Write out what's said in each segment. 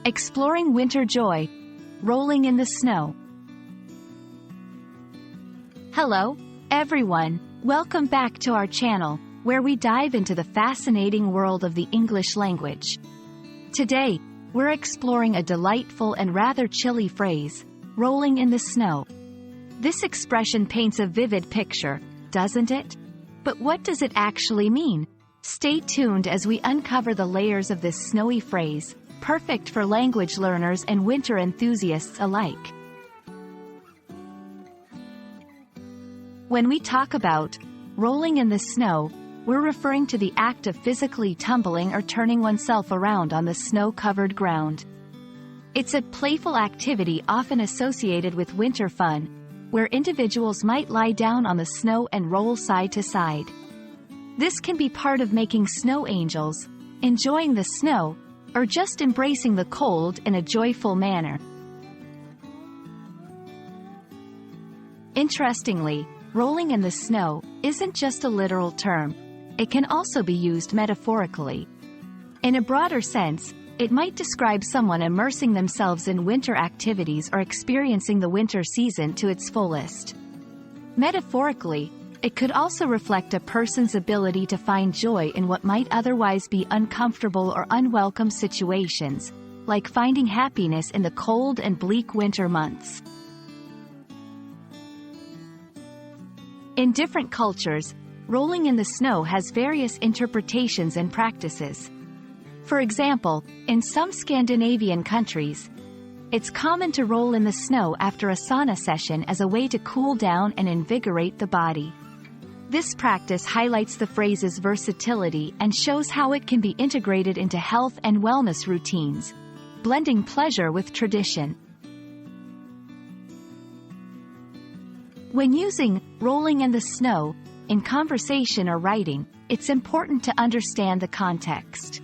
Exploring winter joy, rolling in the snow. Hello, everyone. Welcome back to our channel, where we dive into the fascinating world of the English language. Today, we're exploring a delightful and rather chilly phrase, rolling in the snow. This expression paints a vivid picture, doesn't it? But what does it actually mean? Stay tuned as we uncover the layers of this snowy phrase, perfect for language learners and winter enthusiasts alike. When we talk about rolling in the snow, we're referring to the act of physically tumbling or turning oneself around on the snow-covered ground. It's a playful activity often associated with winter fun, where individuals might lie down on the snow and roll side to side. This can be part of making snow angels, enjoying the snow, or just embracing the cold in a joyful manner. Interestingly, rolling in the snow isn't just a literal term. It can also be used metaphorically. In a broader sense, it might describe someone immersing themselves in winter activities or experiencing the winter season to its fullest. Metaphorically, it could also reflect a person's ability to find joy in what might otherwise be uncomfortable or unwelcome situations, like finding happiness in the cold and bleak winter months. In different cultures, rolling in the snow has various interpretations and practices. For example, in some Scandinavian countries, it's common to roll in the snow after a sauna session as a way to cool down and invigorate the body. This practice highlights the phrase's versatility and shows how it can be integrated into health and wellness routines, blending pleasure with tradition. When using rolling in the snow in conversation or writing, it's important to understand the context.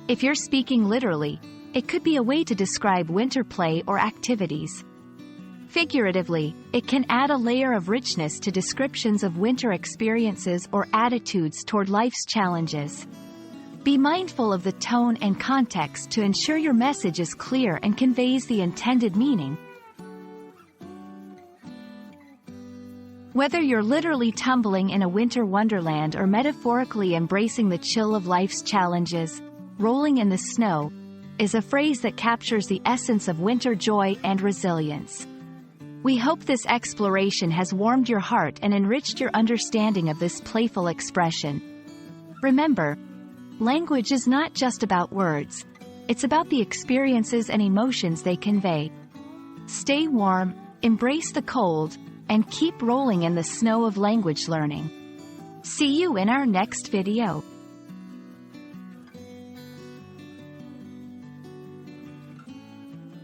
If you're speaking literally, it could be a way to describe winter play or activities. Figuratively, it can add a layer of richness to descriptions of winter experiences or attitudes toward life's challenges. Be mindful of the tone and context to ensure your message is clear and conveys the intended meaning. Whether you're literally tumbling in a winter wonderland or metaphorically embracing the chill of life's challenges, rolling in the snow is a phrase that captures the essence of winter joy and resilience. We hope this exploration has warmed your heart and enriched your understanding of this playful expression. Remember, language is not just about words. It's about the experiences and emotions they convey. Stay warm, embrace the cold, and keep rolling in the snow of language learning. See you in our next video.